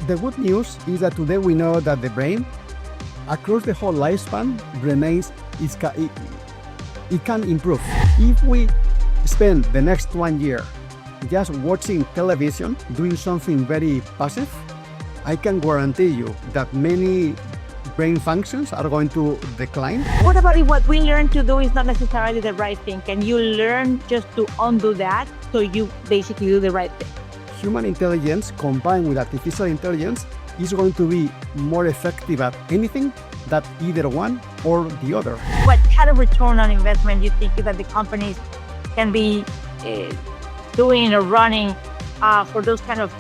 The good news is that today we know that the brain, across the whole lifespan, it can improve. If we spend the next 1 year just watching television, doing something very passive, I can guarantee you that many brain functions are going to decline. What about if what we learn to do is not necessarily the right thing? Can you learn just to undo that so you basically do the right thing? Human intelligence combined with artificial intelligence is going to be more effective at anything than either one or the other. What kind of return on investment do you think that the companies can be doing or running for those kind of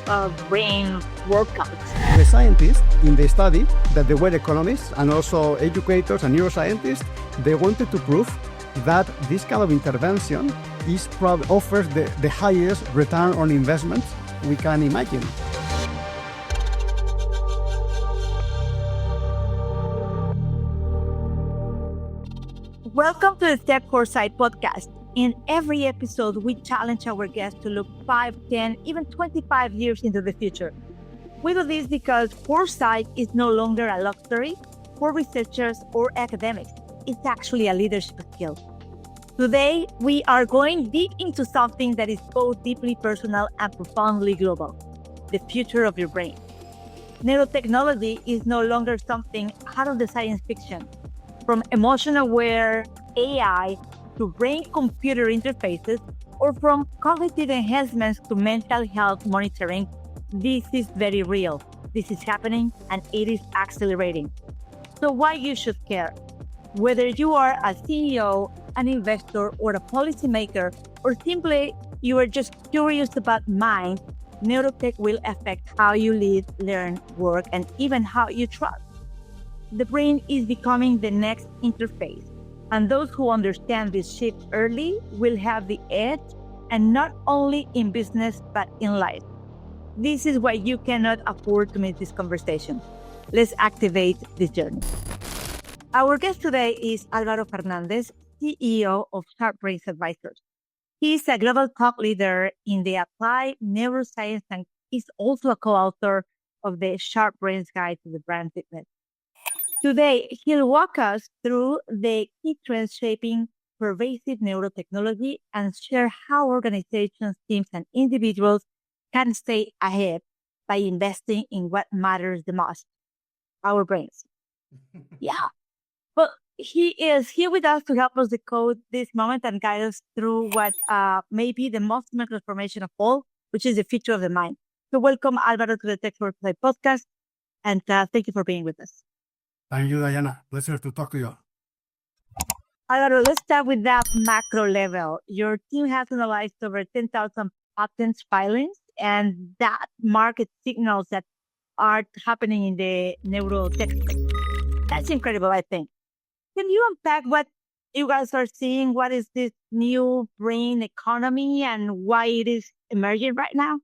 brain workouts? The scientists in the study that they were economists and also educators and neuroscientists, they wanted to prove that this kind of intervention offers the highest return on investment we can imagine. Welcome to the Step Foresight podcast. In every episode, we challenge our guests to look 5, 10, even 25 years into the future. We do this because foresight is no longer a luxury for researchers or academics. It's actually a leadership skill. Today, we are going deep into something that is both deeply personal and profoundly global: the future of your brain. Neurotechnology is no longer something out of the science fiction. From emotion-aware AI to brain-computer interfaces, or from cognitive enhancements to mental health monitoring, this is very real. This is happening and it is accelerating. So why you should care? Whether you are a CEO, an investor, or a policymaker, or simply you are just curious about mind, Neurotech will affect how you live, learn, work, and even how you trust. The brain is becoming the next interface, and those who understand this shift early will have the edge, and not only in business, but in life. This is why you cannot afford to miss this conversation. Let's activate this journey. Our guest today is Álvaro Fernández, CEO of SharpBrains Advisors. He is a global thought leader in the applied neuroscience and is also a co-author of the SharpBrains Guide to the Brain Fitness. Today, he'll walk us through the key trends shaping pervasive neurotechnology and share how organizations, teams, and individuals can stay ahead by investing in what matters the most: our brains. Yeah. But he is here with us to help us decode this moment and guide us through what may be the most transformation of all, which is the future of the mind. So welcome, Álvaro, to the Tech Foresight podcast, and thank you for being with us. Thank you, Diana. Pleasure to talk to you. Álvaro, let's start with that macro level. Your team has analyzed over 10,000 patents filings, and that market signals that are happening in the neurotech space. That's incredible, I think. Can you unpack what you guys are seeing? What is this new brain economy and why it is emerging right now?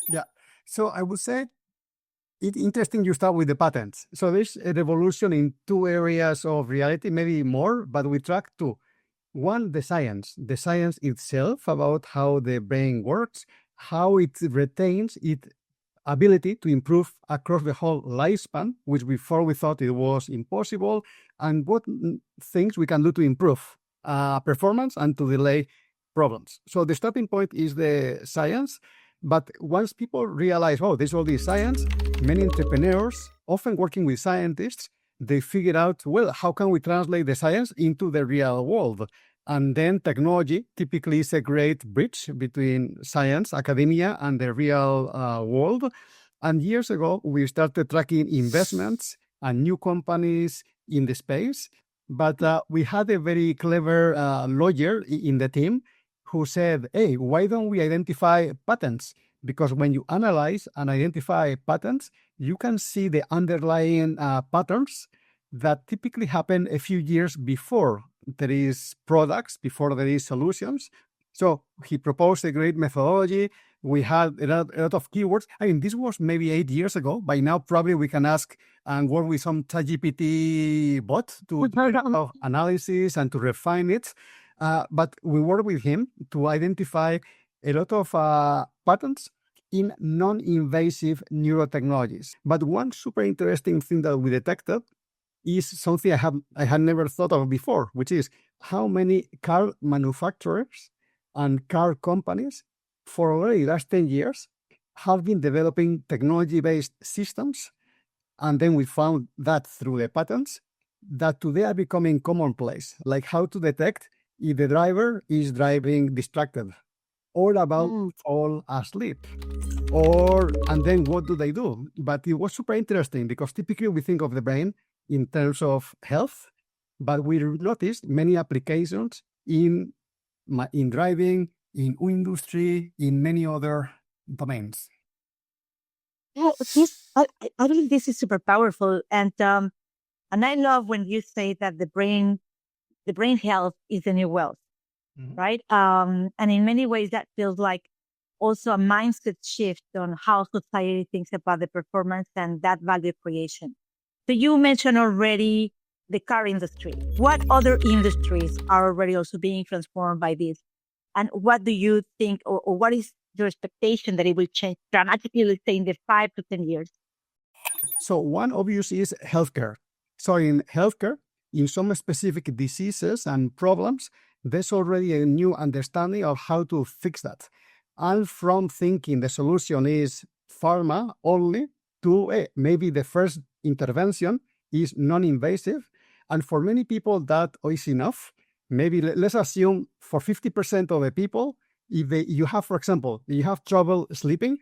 Yeah. So I would say it's interesting you start with the patents. So there's a revolution in two areas of reality, maybe more, but we track two. One, the science itself about how the brain works, how it retains its ability to improve across the whole lifespan, which before we thought it was impossible, and what things we can do to improve performance and to delay problems. So the starting point is the science, but once people realize, oh, there's all this science, many entrepreneurs, often working with scientists, they figure out, well, how can we translate the science into the real world? And then technology typically is a great bridge between science, academia, and the real world. And years ago, we started tracking investments and new companies in the space. But we had a very clever lawyer in the team who said, hey, why don't we identify patents? Because when you analyze and identify patents, you can see the underlying patterns that typically happen a few years before there is products, before there is solutions. So he proposed a great methodology. We had a lot of keywords. I mean, this was maybe 8 years ago. By now, probably we can ask and work with some ChatGPT bot to do analysis and to refine it. But we work with him to identify a lot of patents in non-invasive neurotechnologies. But one super interesting thing that we detected is something I had never thought of before, which is how many car manufacturers and car companies for already the last 10 years have been developing technology-based systems. And then we found that through the patents that today are becoming commonplace, like how to detect if the driver is driving distracted or about to fall asleep. And then what do they do? But it was super interesting because typically we think of the brain in terms of health, but we noticed many applications in driving, in industry, in many other domains. Well, I believe this is super powerful, and I love when you say that the brain health is the new wealth, right? And in many ways, that feels like also a mindset shift on how society thinks about the performance and that value creation. So you mentioned already the car industry. What other industries are already also being transformed by this? And what do you think, or what is your expectation that it will change dramatically, let's say, in the 5 to 10 years? So one obvious is healthcare. So in healthcare, in some specific diseases and problems, there's already a new understanding of how to fix that. And from thinking the solution is pharma only to maybe the first intervention is non-invasive. And for many people, that is enough. Maybe let's assume for 50% of the people, if you have, for example, you have trouble sleeping,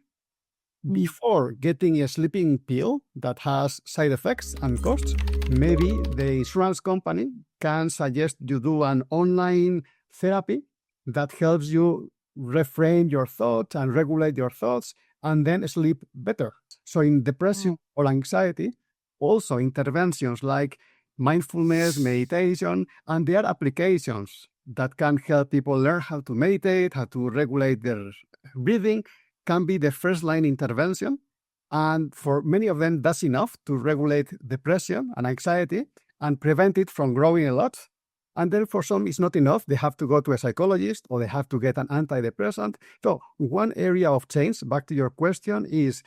before getting a sleeping pill that has side effects and costs, maybe the insurance company can suggest you do an online therapy that helps you reframe your thoughts and regulate your thoughts and then sleep better. So in depression or anxiety, also interventions like mindfulness, meditation, and there are applications that can help people learn how to meditate, how to regulate their breathing, can be the first line intervention. And for many of them, that's enough to regulate depression and anxiety and prevent it from growing a lot. And then for some, it's not enough. They have to go to a psychologist or they have to get an antidepressant. So one area of change, back to your question, is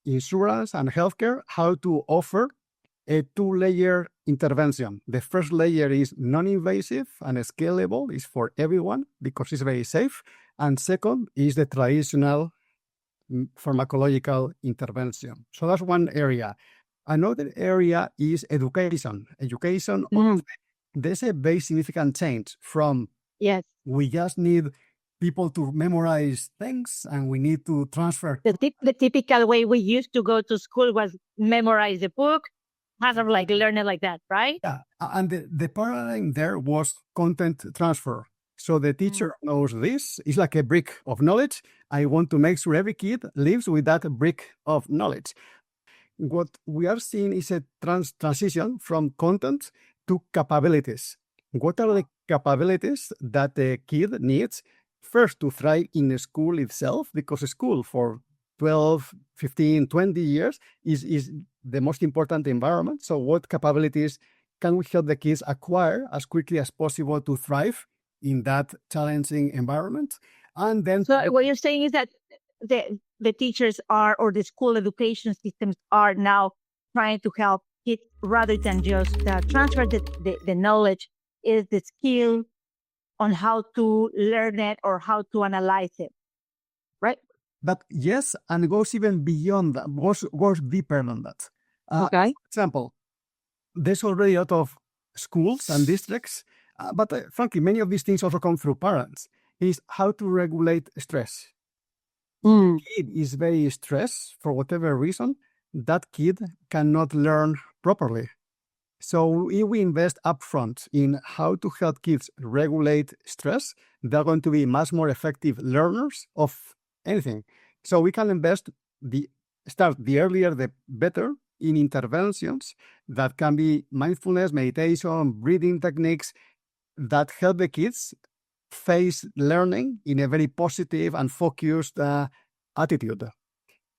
insurance and healthcare, how to offer a two-layer intervention. The first layer is non-invasive and scalable, is for everyone because it's very safe. And second is the traditional pharmacological intervention. So that's one area. Another area is education. There's a very significant change from we just need people to memorize things and we need to transfer. The typical way we used to go to school was memorize a book, kind of like learn it like that, right? Yeah, and the paradigm there was content transfer. So the teacher knows this. It's like a brick of knowledge. I want to make sure every kid lives with that brick of knowledge. What we are seeing is a transition from content to capabilities. What are the capabilities that the kid needs first to thrive in the school itself? Because school for 12, 15, 20 years is the most important environment. So what capabilities can we help the kids acquire as quickly as possible to thrive in that challenging environment? And then, so what you're saying is that the teachers are, or the school education systems are now trying to help kids rather than just transfer the knowledge, is the skill on how to learn it or how to analyze it, right? But yes, and it goes even beyond that, goes deeper than that. Okay. For example, there's already a lot of schools and districts, but frankly, many of these things also come through parents, is how to regulate stress. Kid is very stressed for whatever reason, that kid cannot learn properly. So if we invest upfront in how to help kids regulate stress, they're going to be much more effective learners of anything. So we can start the earlier, the better in interventions that can be mindfulness, meditation, breathing techniques that help the kids face learning in a very positive and focused attitude.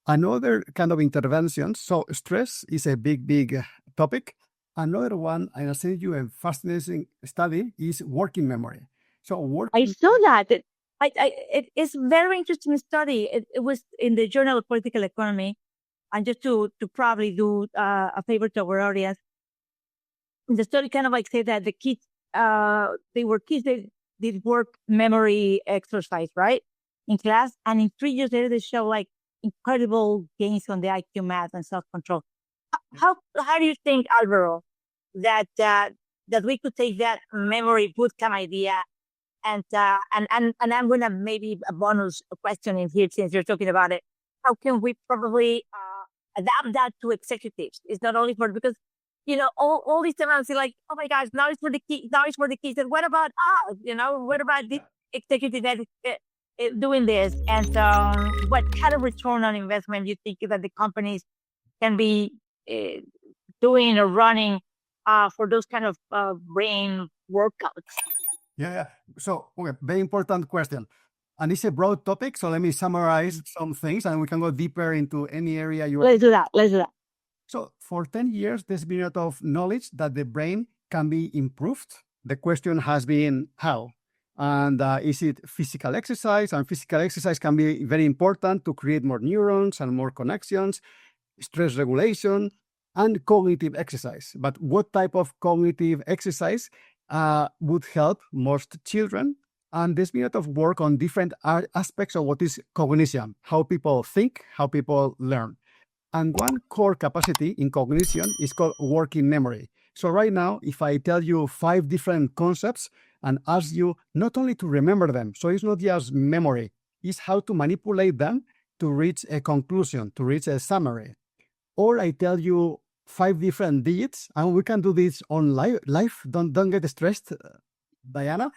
Another kind of interventions, so stress is a big topic. Another one, and I'll send you a fascinating study, is working memory. So I saw that. It is very interesting study. It was in the Journal of Political Economy, and just to probably do a favor to our audience, the study kind of like said that the kids, they were kids that did work memory exercise, right, in class, and in 3 years later they show like incredible gains on the IQ, math, and self control. How do you think, Alvaro, that we could take that memory bootcamp idea and I'm gonna maybe a bonus question in here since you're talking about it. How can we probably adapt that to executives? It's not only for because all these times like, oh my gosh, now it's for the kids, now it's for the kids. And what about us? What about this executive that is doing this? And what kind of return on investment do you think that the companies can be doing or running for those kind of brain workouts? Yeah. So, okay, very important question. And it's a broad topic, so let me summarize some things and we can go deeper into any area you want. Let's do that. So, for 10 years, there's been a lot of knowledge that the brain can be improved. The question has been how? And is it physical exercise? And physical exercise can be very important to create more neurons and more connections, stress regulation, and cognitive exercise. But what type of cognitive exercise would help most children? And there's been a lot of work on different aspects of what is cognition, how people think, how people learn. And one core capacity in cognition is called working memory. So right now, if I tell you 5 different concepts and ask you not only to remember them, so it's not just memory, it's how to manipulate them to reach a conclusion, to reach a summary. Or I tell you 5 different digits, and we can do this on live. Don't get stressed, Diana.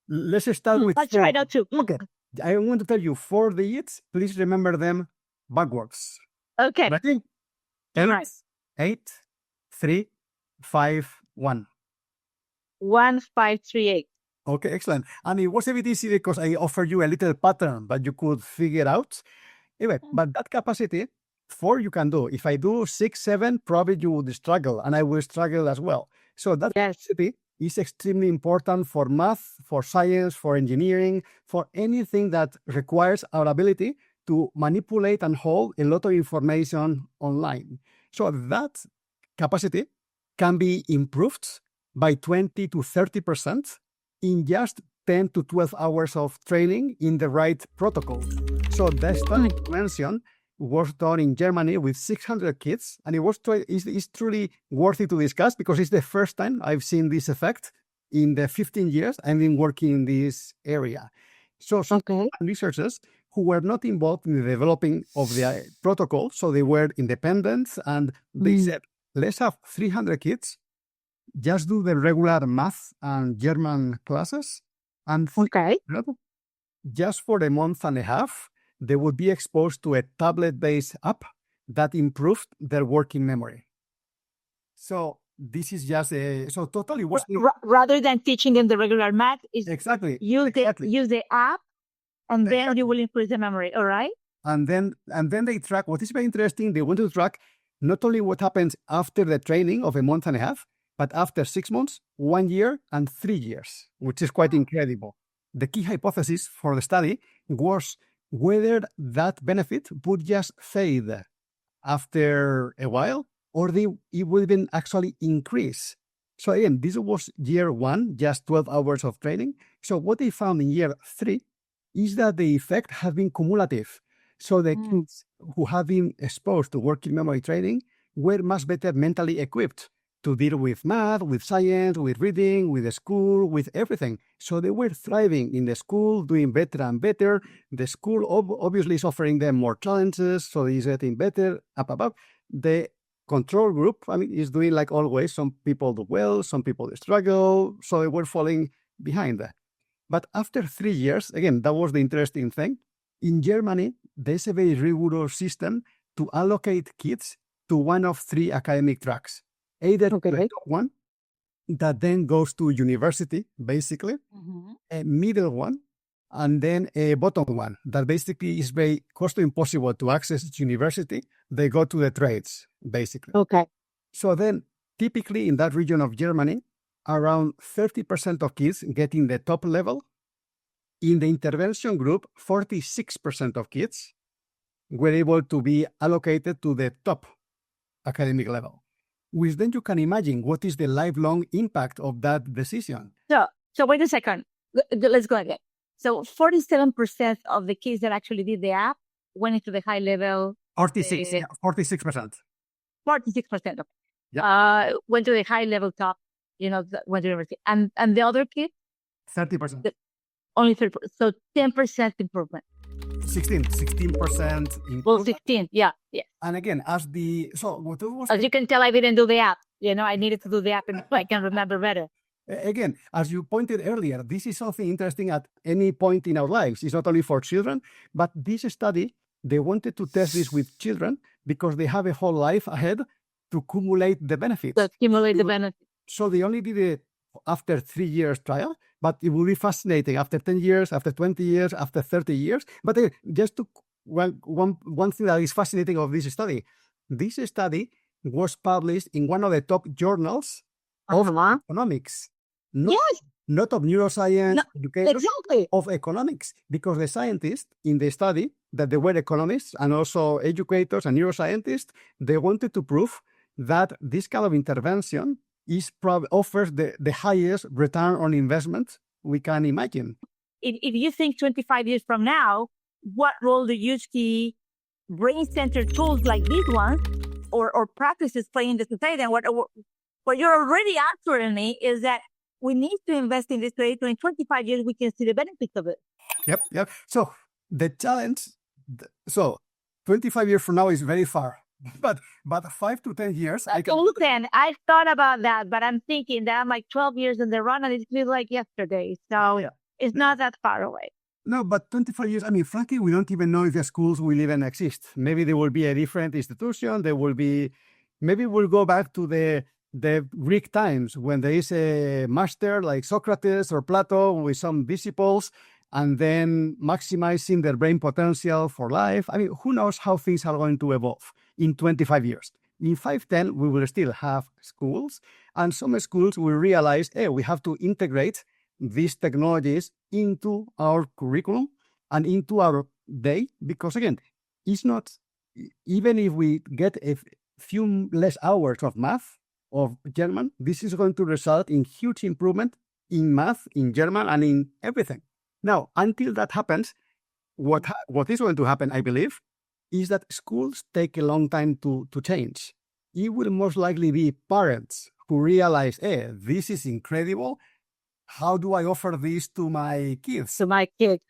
Let's start with. I'll try not to. Okay, I want to tell you 4 digits. Please remember them backwards. Okay. Ready? 8, 3, 5, 1. 1538. Okay, excellent. And it was a bit easy because I offered you a little pattern that you could figure out. Anyway, but that capacity, 4 you can do. If I do 6, 7, probably you would struggle, and I will struggle as well. So that capacity is extremely important for math, for science, for engineering, for anything that requires our ability to manipulate and hold a lot of information online. So that capacity can be improved by 20 to 30% in just 10 to 12 hours of training in the right protocol. So the study mentioned was done in Germany with 600 kids, and it's truly worthy to discuss because it's the first time I've seen this effect in the 15 years I've been working in this area. So some researchers who were not involved in the developing of the protocol, so they were independent, and they said, let's have 300 kids, just do the regular math and German classes, and just for a month and a half, they would be exposed to a tablet-based app that improved their working memory. So this is just so totally rather than teaching them the regular math, is use the app, and then you will improve the memory. All right. And then they track. What is very interesting, they want to track not only what happens after the training of a month and a half, but after 6 months, 1 year, and 3 years, which is quite incredible. The key hypothesis for the study was whether that benefit would just fade after a while, or it would even actually increase. So again, this was year 1, just 12 hours of training. So what they found in year 3 is that the effect has been cumulative. So the kids who have been exposed to working memory training were much better mentally equipped to deal with math, with science, with reading, with the school, with everything. So they were thriving in the school, doing better and better. The school obviously is offering them more challenges, so they're getting better, up. The control group, is doing like always. Some people do well, some people struggle, so they were falling behind. But after 3 years, again, that was the interesting thing. In Germany, there's a very rigorous system to allocate kids to one of 3 academic tracks. Either the top one that then goes to university, basically, a middle one, and then a bottom one that basically is very close to impossible to access university. They go to the trades, basically. Okay. So then, typically in that region of Germany, around 30% of kids get in the top level. In the intervention group, 46% of kids were able to be allocated to the top academic level, which then you can imagine what is the lifelong impact of that decision. So wait a second. Let's go again. So 47% of the kids that actually did the app went into the high level. 46%. 46%. Okay. Yeah. Went to the high level top, went to university. And the other kids? 30%. Only 30%. So 10% improvement. 16% improvement. Well, 16, yeah. And again, as you can tell, I didn't do the app. I needed to do the app, and I can remember better. Again, as you pointed earlier, this is something interesting at any point in our lives. It's not only for children, but this study, they wanted to test this with children because they have a whole life ahead to accumulate the benefits. So they only did it after 3 years trial, but it will be fascinating after 10 years, after 20 years, after 30 years. But just to one thing that is fascinating of this study was published in one of the top journals of economics. Not of neuroscience, exactly. Of economics, because the scientists in the study, that they were economists and also educators and neuroscientists, they wanted to prove that this kind of intervention offers the highest return on investment we can imagine. If you think 25 years from now, what role do you see brain-centered tools like these ones or practices play in the society? And what you're already answering me is that we need to invest in this way. So in 25 years, we can see the benefits of it. Yep. So the challenge, 25 years from now is very far. But 5 to 10 years. I thought about that, but I'm thinking that I'm like 12 years in the run and it feels like yesterday. So it's not that far away. No, but 25 years, frankly, we don't even know if the schools will even exist. Maybe there will be a different institution. Maybe we'll go back to the Greek times when there is a master like Socrates or Plato with some disciples and then maximizing their brain potential for life. Who knows how things are going to evolve in 25 years. In 5-10, we will still have schools, and some schools will realize, we have to integrate these technologies into our curriculum and into our day, because again, it's not, even if we get a few less hours of math, of German, this is going to result in huge improvement in math, in German, and in everything. Now, until that happens, what is going to happen, I believe, is that schools take a long time to change. It will most likely be parents who realize, this is incredible. How do I offer this to my kids?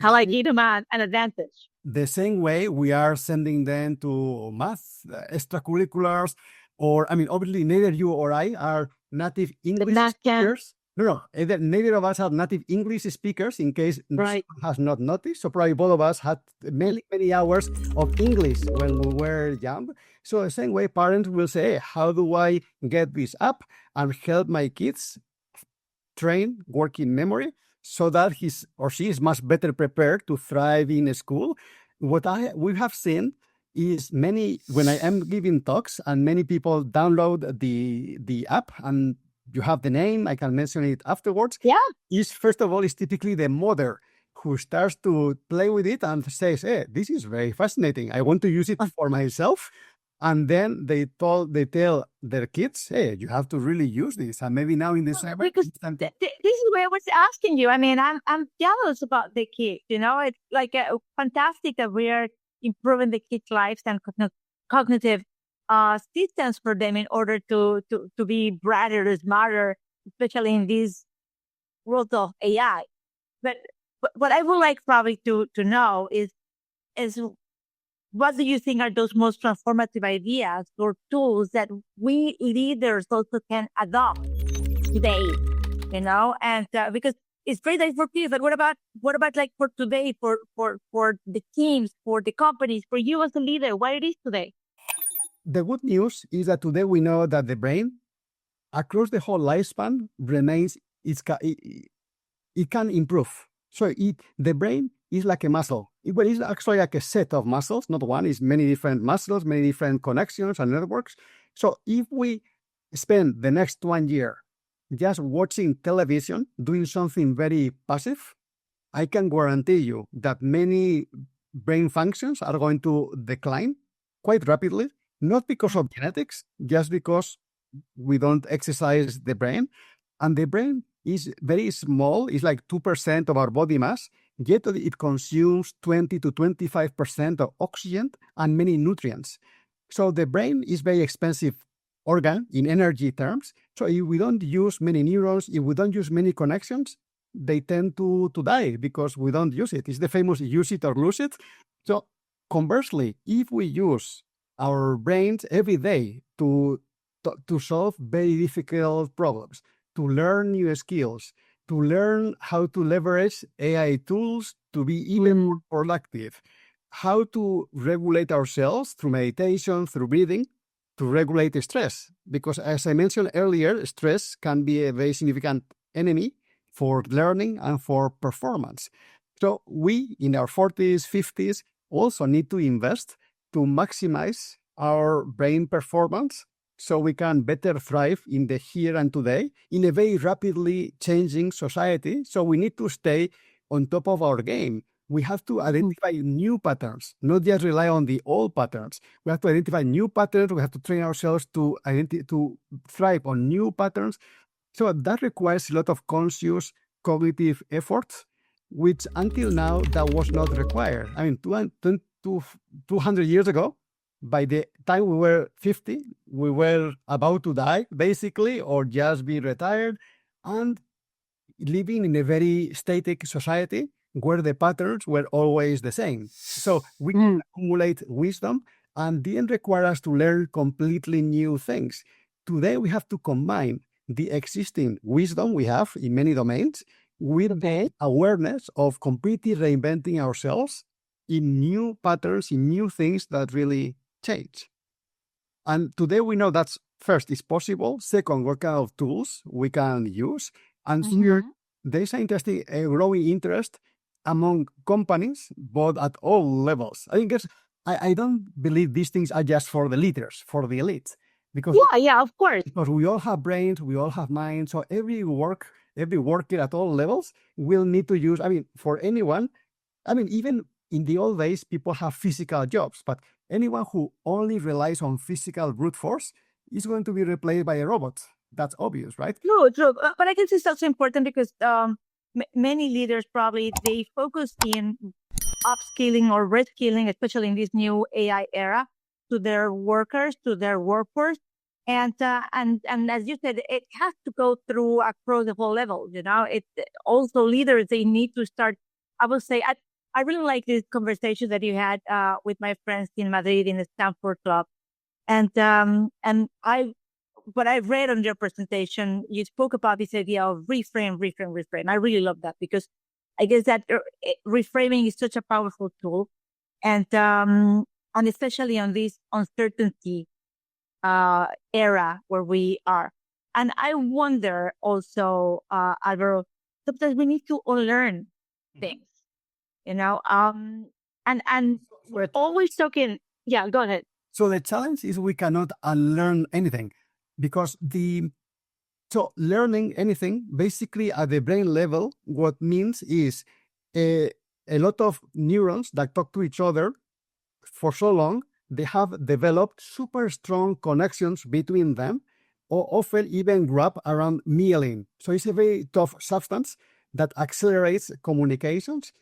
How I give them an advantage. The same way we are sending them to math, extracurriculars, or, obviously neither you or I are native English speakers. No, neither of us are native English speakers, in case someone has not noticed. So probably both of us had many, many hours of English when we were young. So the same way parents will say, how do I get this up and help my kids train working memory so that he or she is much better prepared to thrive in school? What we have seen is when I am giving talks and many people download the app and you have the name, I can mention it afterwards. First of all, it's typically the mother who starts to play with it and says, this is very fascinating. I want to use it for myself. And then they tell their kids, you have to really use this. And maybe now in the cyber. Because this is where I was asking you. I'm jealous about the kids. It's like fantastic that we are improving the kids' lives and cognitive systems for them in order to be brighter, smarter, especially in this world of AI. But what I would like probably to know is what do you think are those most transformative ideas or tools that we leaders also can adopt today? And because it's great that for kids, but what about like for today, for the teams, for the companies, for you as a leader, what it is today? The good news is that today we know that the brain, across the whole lifespan, remains, it can improve. So the brain is like a muscle. It's actually like a set of muscles, not one. It's many different muscles, many different connections and networks. So if we spend the next 1 year just watching television, doing something very passive, I can guarantee you that many brain functions are going to decline quite rapidly, not because of genetics, just because we don't exercise the brain. And the brain is very small, it's like 2% of our body mass, yet it consumes 20 to 25% of oxygen and many nutrients. So the brain is very expensive organ in energy terms. So if we don't use many neurons, if we don't use many connections, they tend to die because we don't use it. It's the famous use it or lose it. So conversely, if we use our brains every day to solve very difficult problems, to learn new skills, to learn how to leverage AI tools to be even more productive, how to regulate ourselves through meditation, through breathing, to regulate stress. Because as I mentioned earlier, stress can be a very significant enemy for learning and for performance. So we in our 40s, 50s also need to invest to maximize our brain performance so we can better thrive in the here and today in a very rapidly changing society. So we need to stay on top of our game. We have to identify new patterns, not just rely on the old patterns. We have to identify new patterns. We have to train ourselves to thrive on new patterns. So that requires a lot of conscious cognitive effort, which until now that was not required. I mean, 200 years ago, by the time we were 50, we were about to die, basically, or just be retired, and living in a very static society where the patterns were always the same. So we can accumulate wisdom and didn't require us to learn completely new things. Today, we have to combine the existing wisdom we have in many domains with the awareness of completely reinventing ourselves in new patterns, in new things that really change. And today we know that's first, it's possible. Second, what kind of tools we can use. And third, there's an interesting growing interest among companies, but at all levels. I don't believe these things are just for the leaders, for the elites. Because of course. Because we all have brains, we all have minds. So every worker at all levels will need to use, for anyone, even in the old days, people have physical jobs, but anyone who only relies on physical brute force is going to be replaced by a robot. That's obvious, right? True. But I guess it's also important because many leaders probably, they focus in upskilling or reskilling, especially in this new AI era, to their workers, to their workforce. And as you said, it has to go through across the whole level. It also leaders, they need to start. I would say I really like this conversation that you had with my friends in Madrid in the Stanford Club, and what I read on your presentation, you spoke about this idea of reframe. I really love that because I guess that reframing is such a powerful tool, and especially on this uncertainty era where we are. And I wonder also, Álvaro, sometimes we need to unlearn things, and we're always talking. Yeah, go ahead. So the challenge is we cannot unlearn anything because learning anything basically at the brain level, what means is a lot of neurons that talk to each other for so long, they have developed super strong connections between them, or often even wrap around myelin. So it's a very tough substance that accelerates communications.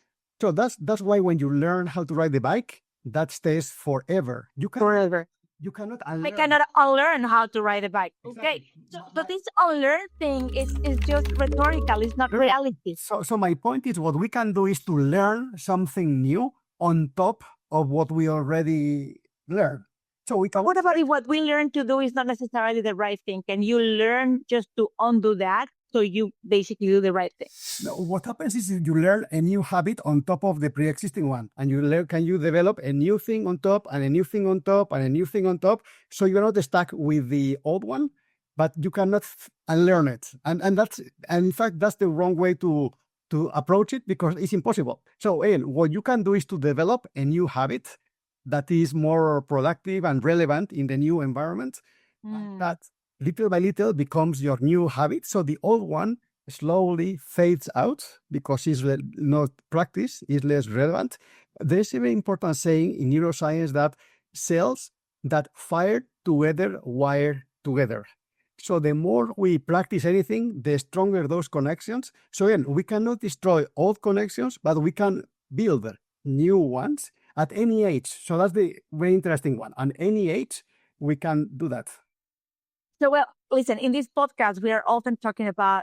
So that's why when you learn how to ride the bike, that stays forever. Forever. You cannot unlearn. I cannot unlearn how to ride a bike. Exactly. Okay. But this unlearn thing is just rhetorical. It's not reality. So my point is what we can do is to learn something new on top of what we already learned. So we can. What about if what we learn to do is not necessarily the right thing? Can you learn just to undo that? So you basically do the right thing. No, what happens is you learn a new habit on top of the pre-existing one, and can you develop a new thing on top, and a new thing on top, and a new thing on top. So you're not stuck with the old one, but you cannot unlearn it. And in fact that's the wrong way to approach it because it's impossible. So again, what you can do is to develop a new habit that is more productive and relevant in the new environment. That little by little becomes your new habit. So the old one slowly fades out because it's not practice, it's less relevant. There's a very important saying in neuroscience that cells that fire together wire together. So the more we practice anything, the stronger those connections. So again, we cannot destroy old connections, but we can build new ones at any age. So that's the very interesting one. At any age, we can do that. So, well, listen, in this podcast, we are often talking about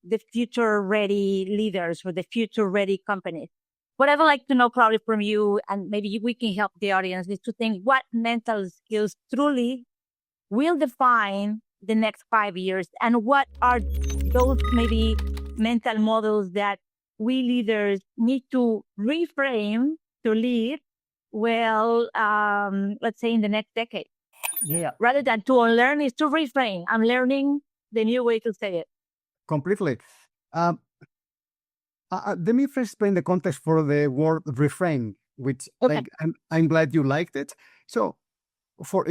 the future-ready leaders or the future-ready companies. What I would like to know, Claudia, from you, and maybe we can help the audience, is to think what mental skills truly will define the next 5 years, and what are those maybe mental models that we leaders need to reframe to lead well, let's say in the next decade. Yeah. Rather than to unlearn, is to reframe. I'm learning the new way to say it. Completely. Let me first explain the context for the word reframe, which Okay. I'm glad you liked it. So for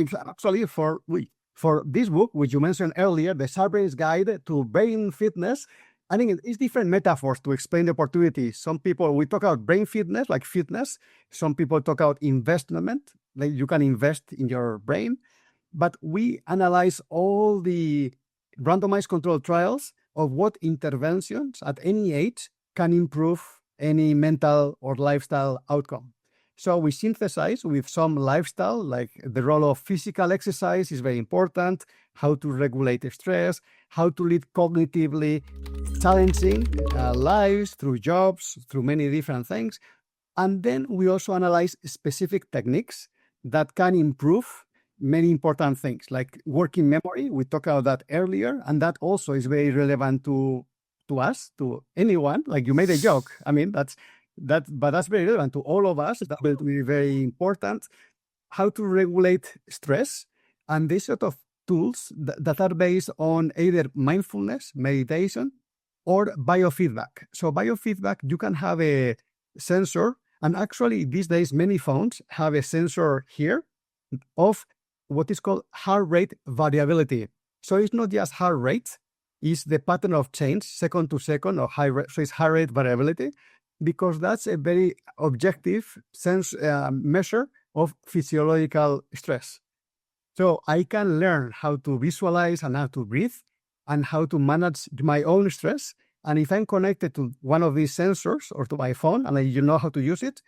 this book, which you mentioned earlier, the SharpBrains Guide to Brain Fitness, I think it's different metaphors to explain the opportunity. Some people, we talk about brain fitness, like fitness. Some people talk about investment, like you can invest in your brain. But we analyze all the randomized controlled trials of what interventions at any age can improve any mental or lifestyle outcome. So we synthesize with some lifestyle, like the role of physical exercise is very important, how to regulate stress, how to lead cognitively challenging lives through jobs, through many different things. And then we also analyze specific techniques that can improve many important things, like working memory. We talked about that earlier, and that also is very relevant to us, to anyone. Like you made a joke. I mean, but that's very relevant to all of us. That will be very important. How to regulate stress, and this sort of tools that are based on either mindfulness, meditation, or biofeedback. So biofeedback, you can have a sensor, and actually these days many phones have a sensor here of what is called heart rate variability. So it's not just heart rate, it's the pattern of change second to second of high rate. So it's heart rate variability, because that's a very objective measure of physiological stress. So I can learn how to visualize and how to breathe and how to manage my own stress. And if I'm connected to one of these sensors or to my phone and you know how to use it,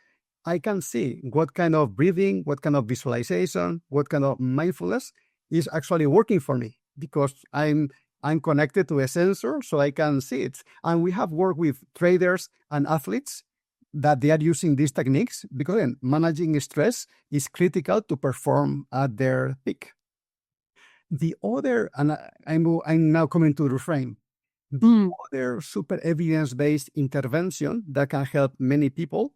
I can see what kind of breathing, what kind of visualization, what kind of mindfulness is actually working for me, because I'm connected to a sensor, so I can see it. And we have worked with traders and athletes that they are using these techniques, because again, managing stress is critical to perform at their peak. The other, and I'm now coming to Reframe, the other super evidence-based intervention that can help many people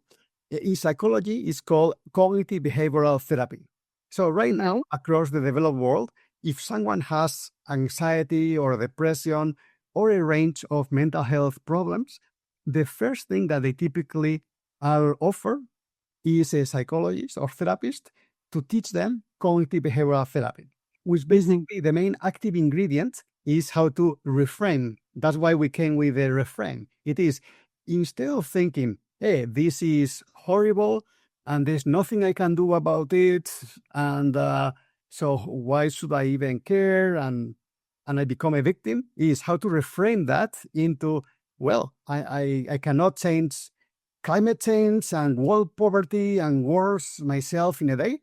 in psychology is called cognitive behavioral therapy. So right now, across the developed world, if someone has anxiety or depression or a range of mental health problems, the first thing that they typically are offer is a psychologist or therapist to teach them cognitive behavioral therapy, which basically the main active ingredient is how to reframe. That's why we came with a reframe. It is, instead of thinking, hey, this is horrible and there's nothing I can do about it, and so why should I even care, and I become a victim, is how to reframe that into, well, I cannot change climate change and world poverty and wars myself in a day,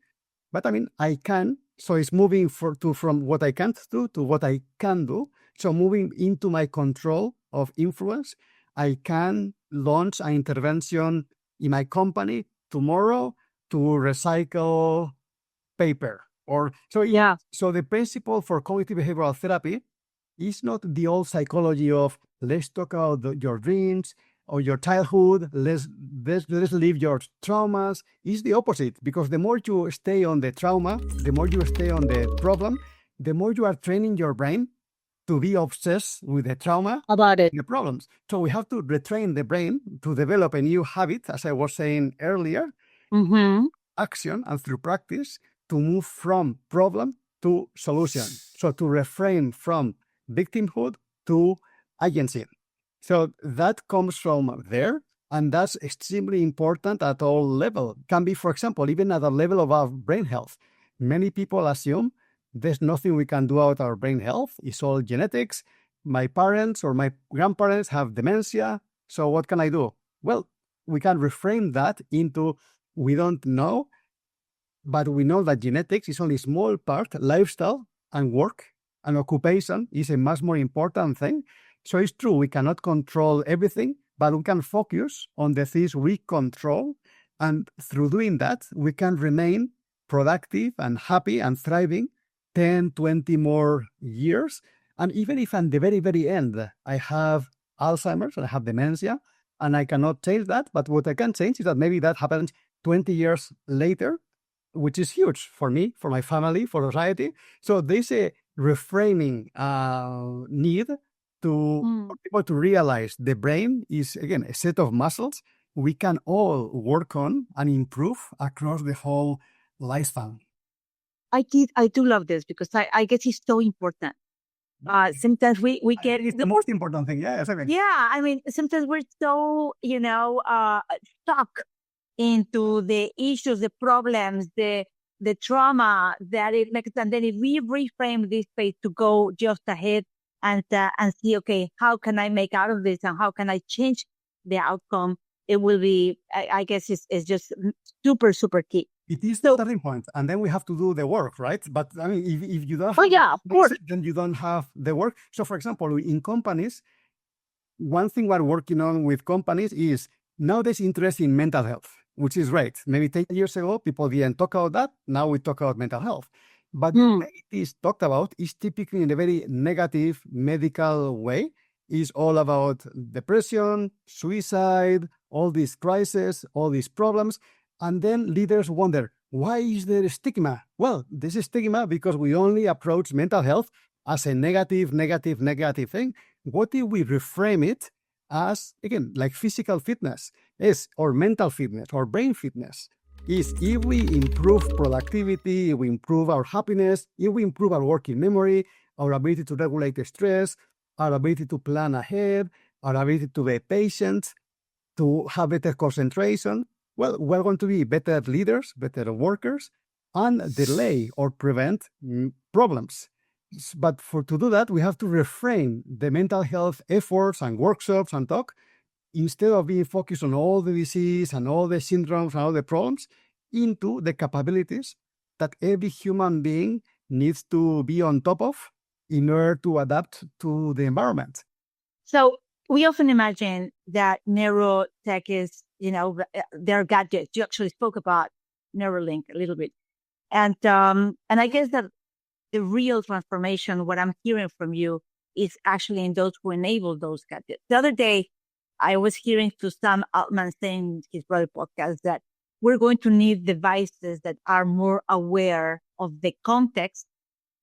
but I mean, I can. So it's moving from what I can't do to what I can do. So moving into my control of influence, I can launch an intervention in my company tomorrow to recycle paper. So the principle for cognitive behavioral therapy is not the old psychology of let's talk about your dreams or your childhood, let's leave your traumas. It's the opposite, because the more you stay on the trauma, the more you stay on the problem, the more you are training your brain to be obsessed with the trauma About it. the problems. So we have to retrain the brain to develop a new habit, as I was saying earlier, action, and through practice to move from problem to solution. So to refrain from victimhood to agency. So that comes from there, and that's extremely important at all level. Can be, for example, even at a level of our brain health. Many people assume there's nothing we can do about our brain health. It's all genetics. My parents or my grandparents have dementia. So what can I do? Well, we can reframe that into we don't know, but we know that genetics is only a small part. Lifestyle and work and occupation is a much more important thing. So it's true, we cannot control everything, but we can focus on the things we control. And through doing that, we can remain productive and happy and thriving 10, 20 more years. And even if at the very, very end, I have Alzheimer's and I have dementia, and I cannot change that, but what I can change is that maybe that happens 20 years later, which is huge for me, for my family, for society. So there's a reframing need for people to realize the brain is, again, a set of muscles we can all work on and improve across the whole lifespan. I do love this because I guess it's so important. Sometimes we get it's the most important thing. Yeah, exactly. Yeah, I mean, sometimes we're so stuck into the issues, the problems, the trauma that it makes, and then if we reframe this space to go just ahead and see, okay, how can I make out of this, and how can I change the outcome? It will be, I guess, it's just super, super key. It is the starting point, and then we have to do the work, right? But I mean, if you don't, of course, then you don't have the work. So, for example, in companies, one thing we're working on with companies is now there's interest in mental health, which is great. Maybe 10 years ago, people didn't talk about that. Now we talk about mental health. But the way it is talked about is typically in a very negative medical way. It's all about depression, suicide, all these crises, all these problems. And then leaders wonder, why is there a stigma? Well, this is stigma because we only approach mental health as a negative thing. What if we reframe it as, again, like physical fitness or mental fitness or brain fitness? Is if we improve productivity, if we improve our happiness, if we improve our working memory, our ability to regulate the stress, our ability to plan ahead, our ability to be patient, to have better concentration, well, we're going to be better leaders, better workers, and delay or prevent problems. But to do that, we have to reframe the mental health efforts and workshops and talk, instead of being focused on all the disease and all the syndromes and all the problems, into the capabilities that every human being needs to be on top of in order to adapt to the environment. So we often imagine that neurotech is, their gadgets. You actually spoke about Neuralink a little bit. And I guess that the real transformation, what I'm hearing from you, is actually in those who enable those gadgets. The other day, I was hearing to Sam Altman saying in his brother podcast that we're going to need devices that are more aware of the context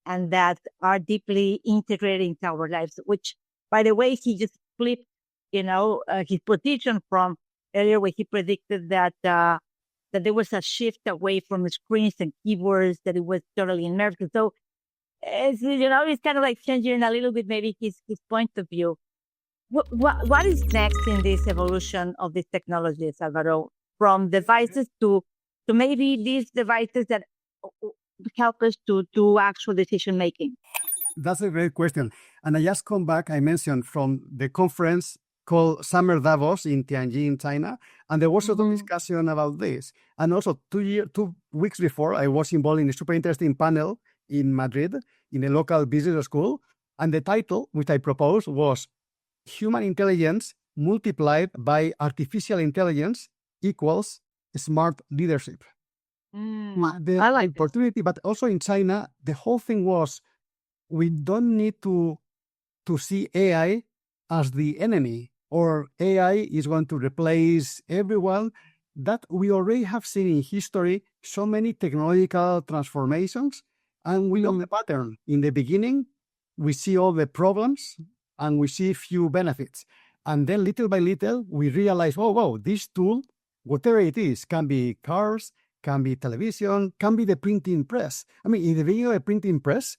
and that are deeply integrated into our lives, which, by the way, he just flipped, his position from earlier where he predicted that there was a shift away from the screens and keyboards, that it was totally immersive. So, it's kind of like changing a little bit maybe his point of view. What is next in this evolution of these technologies, Álvaro, from devices to maybe these devices that help us to do actual decision making? That's a great question. And I just come back, I mentioned from the conference called Summer Davos in Tianjin, China. And there was a discussion about this. And also 2 weeks before, I was involved in a super interesting panel in Madrid, in a local business school. And the title, which I proposed, was Human Intelligence multiplied by Artificial Intelligence equals Smart Leadership. I like opportunity, but also in China, the whole thing was, we don't need to see AI as the enemy, or AI is going to replace everyone. That we already have seen in history so many technological transformations, and we know the pattern. In the beginning, we see all the problems and we see few benefits. And then little by little, we realize, oh, wow, this tool, whatever it is, can be cars, can be television, can be the printing press. I mean, in the beginning of the printing press,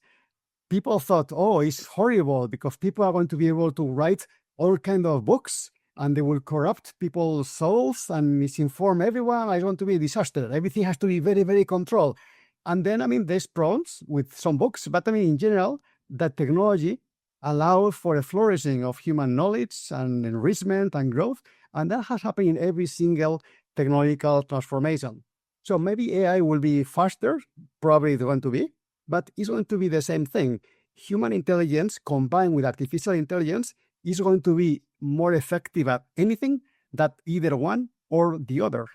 people thought, oh, it's horrible because people are going to be able to write all kind of books, and they will corrupt people's souls and misinform everyone. It's going to be a disaster. Everything has to be very, very controlled. And then, there's pros with some books, but in general, that technology allows for a flourishing of human knowledge and enrichment and growth. And that has happened in every single technological transformation. So maybe AI will be faster, probably it's going to be, but it's going to be the same thing. Human intelligence combined with artificial intelligence is going to be more effective at anything than either one or the other.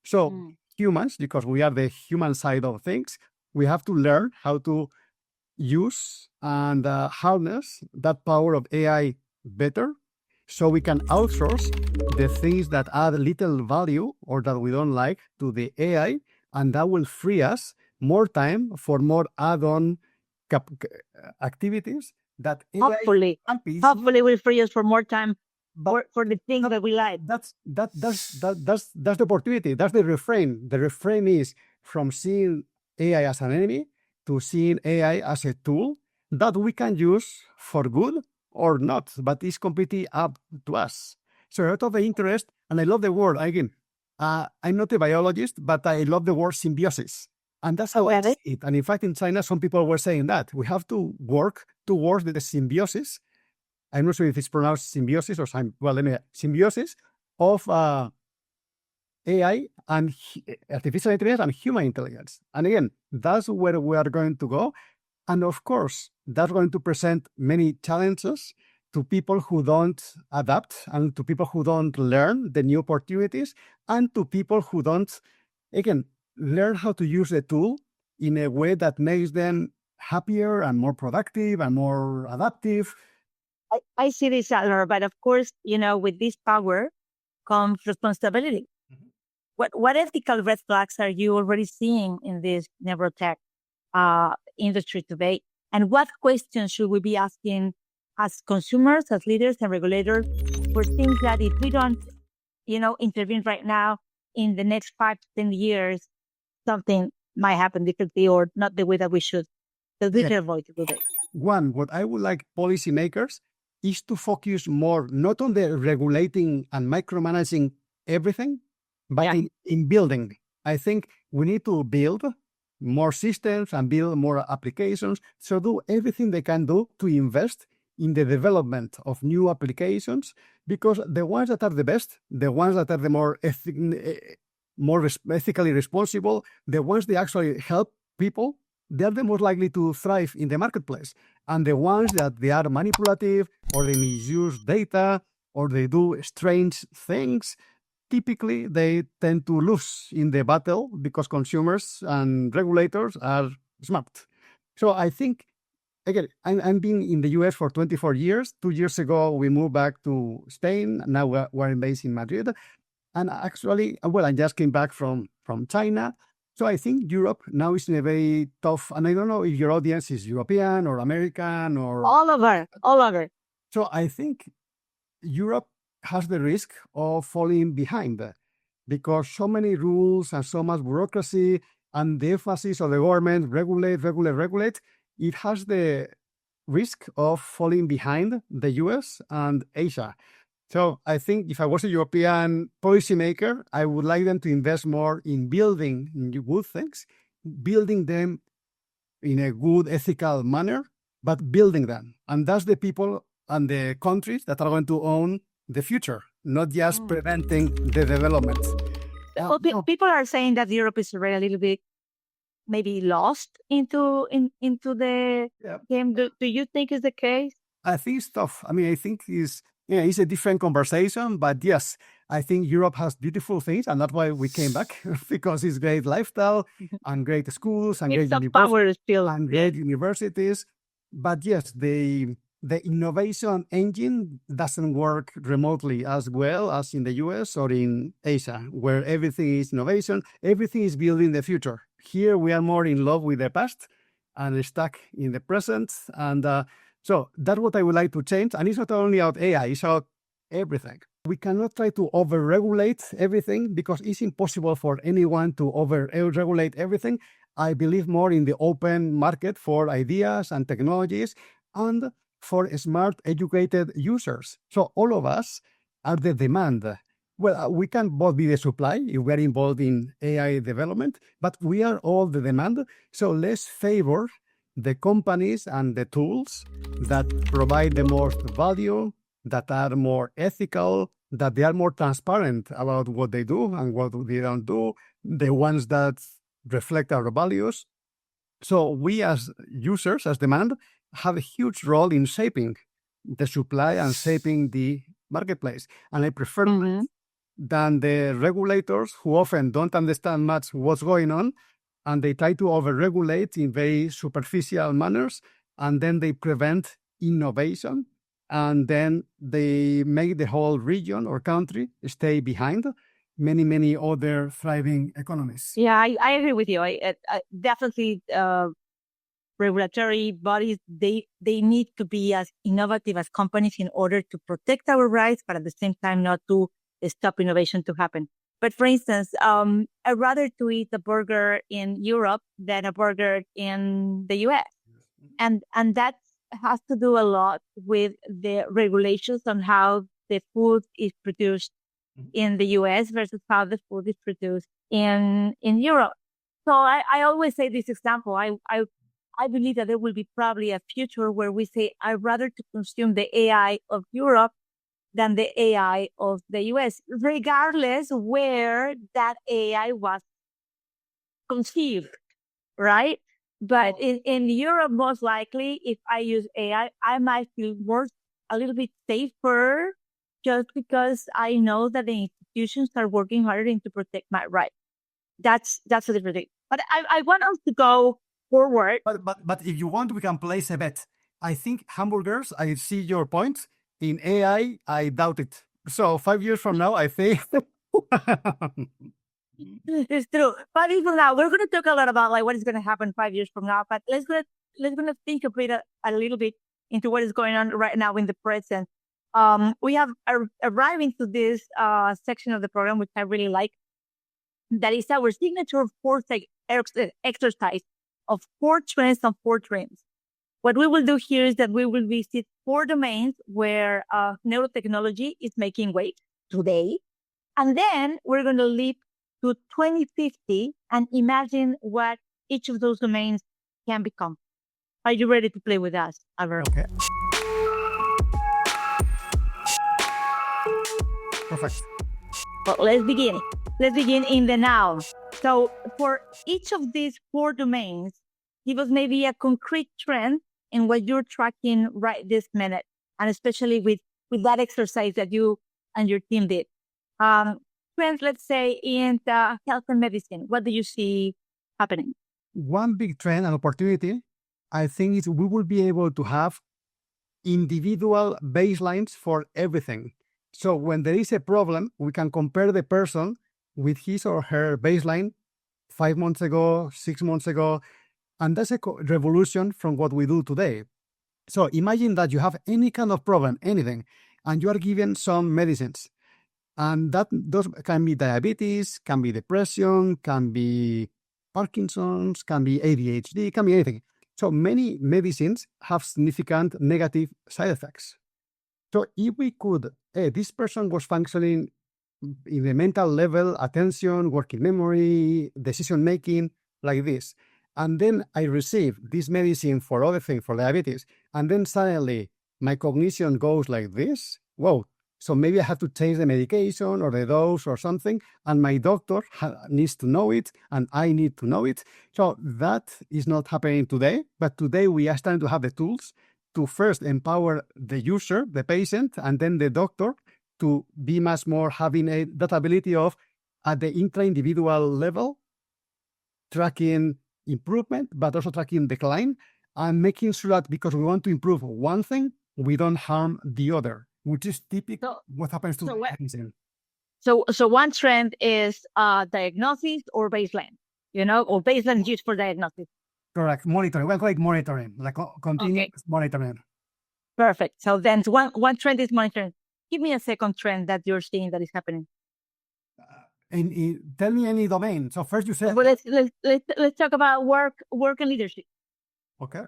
So humans, because we are the human side of things, we have to learn how to use and harness that power of AI better, so we can outsource the things that add little value or that we don't like to the AI, and that will free us more time for more add-on activities that hopefully will free us for more time for the things that we like. That's the opportunity. That's the reframe. The reframe is from seeing AI as an enemy to seeing AI as a tool that we can use for good or not, but it's completely up to us. So a lot of the interest, and I love the word, again, I'm not a biologist, but I love the word symbiosis. And that's how I see it. And in fact, in China, some people were saying that we have to work towards the symbiosis. I'm not sure if it's pronounced symbiosis or symbiosis of AI and artificial intelligence and human intelligence. And again, that's where we are going to go. And of course, that's going to present many challenges to people who don't adapt and to people who don't learn the new opportunities and to people who don't, again, learn how to use the tool in a way that makes them happier and more productive and more adaptive. I see this, Álvaro, but of course, with this power comes responsibility. What ethical red flags are you already seeing in this neurotech industry today? And what questions should we be asking as consumers, as leaders and regulators for things that if we don't, intervene right now, in the next 5 to 10 years, something might happen differently or not the way that we should. So we can avoid it today. One, what I would like policymakers is to focus more, not on the regulating and micromanaging everything, but in building. I think we need to build more systems and build more applications. So do everything they can do to invest in the development of new applications, because the ones that are the best, the ones that are the more ethically responsible, the ones that actually help people, they're the most likely to thrive in the marketplace. And the ones that they are manipulative or they misuse data or they do strange things, typically they tend to lose in the battle because consumers and regulators are smart. So I think, again, I'm being in the US for 24 years. 2 years ago, we moved back to Spain. Now we're based in Madrid. And actually, I just came back from China. So I think Europe now is in a very tough, and I don't know if your audience is European or American or... All over. So I think Europe has the risk of falling behind because so many rules and so much bureaucracy and the emphasis of the government, regulate, it has the risk of falling behind the US and Asia. So I think if I was a European policymaker, I would like them to invest more in building good things, building them in a good ethical manner, but building them. And that's the people and the countries that are going to own the future, not just preventing the development. Well, people are saying that Europe is already a little bit maybe lost into the game. Do you think is the case? I think it's tough. I think it's a different conversation, but yes, I think Europe has beautiful things, and that's why we came back, because it's great lifestyle and great schools and great universities. But yes, the innovation engine doesn't work remotely as well as in the US or in Asia, where everything is innovation, everything is building the future. Here we are more in love with the past and stuck in the present. And so that's what I would like to change. And it's not only about AI, it's about everything. We cannot try to over-regulate everything because it's impossible for anyone to over-regulate everything. I believe more in the open market for ideas and technologies and for smart, educated users. So all of us are the demand. Well, we can both be the supply if we are involved in AI development, but we are all the demand. So let's favor the companies and the tools that provide the most value, that are more ethical, that they are more transparent about what they do and what they don't do, the ones that reflect our values. So we as users, as demand, have a huge role in shaping the supply and shaping the marketplace. And I prefer than the regulators who often don't understand much what's going on, and they try to over-regulate in very superficial manners, and then they prevent innovation, and then they make the whole region or country stay behind many other thriving economies. Yeah, I agree with you. I definitely regulatory bodies, they need to be as innovative as companies in order to protect our rights, but at the same time not to stop innovation to happen. But for instance, I'd rather to eat a burger in Europe than a burger in the US. And that has to do a lot with the regulations on how the food is produced in the US versus how the food is produced in Europe. So I always say this example. I believe that there will be probably a future where we say, I'd rather to consume the AI of Europe than the AI of the US, regardless where that AI was conceived, right? But in Europe, most likely, if I use AI, I might feel a little bit safer just because I know that the institutions are working harder to protect my rights. That's a different thing. But I want us to go forward. But if you want, we can place a bet. I think hamburgers, I see your point. In AI, I doubt it. So 5 years from now, I think... It's true. 5 years from now, we're going to talk a lot about like what is going to happen 5 years from now. But let's think a little bit into what is going on right now in the present. We have arriving to this section of the program, which I really like. That is our signature foresight exercise of 4 trends and 4 dreams. What we will do here is that we will visit 4 domains where neurotechnology is making waves today. And then we're going to leap to 2050 and imagine what each of those domains can become. Are you ready to play with us, Álvaro? Okay. Perfect. Well, let's begin. Let's begin in the now. So for each of these 4 domains, give us maybe a concrete trend in what you're tracking right this minute, and especially with that exercise that you and your team did. Trends, let's say, in the health and medicine, what do you see happening? One big trend and opportunity, I think, is we will be able to have individual baselines for everything. So when there is a problem, we can compare the person with his or her baseline 5 months ago, 6 months ago, and that's a revolution from what we do today. So imagine that you have any kind of problem, anything, and you are given some medicines. And those can be diabetes, can be depression, can be Parkinson's, can be ADHD, can be anything. So many medicines have significant negative side effects. So if we could, this person was functioning in the mental level, attention, working memory, decision-making, like this. And then I receive this medicine for other things, for diabetes, and then suddenly my cognition goes like this. Whoa. So maybe I have to change the medication or the dose or something, and my doctor needs to know it, and I need to know it. So that is not happening today, but today we are starting to have the tools to first empower the user, the patient, and then the doctor to be much more having that ability of, at the intra-individual level, tracking improvement, but also tracking decline, and making sure that because we want to improve one thing, we don't harm the other, which is typical what happens to medicine. So one trend is diagnosis or baseline, or baseline used for diagnosis. Correct. Monitoring. We'll call it monitoring, like continuous monitoring. Perfect. So then one trend is monitoring. Give me a second trend that you're seeing that is happening. Tell me any domain. So first you said... Well, let's talk about work and leadership. Okay.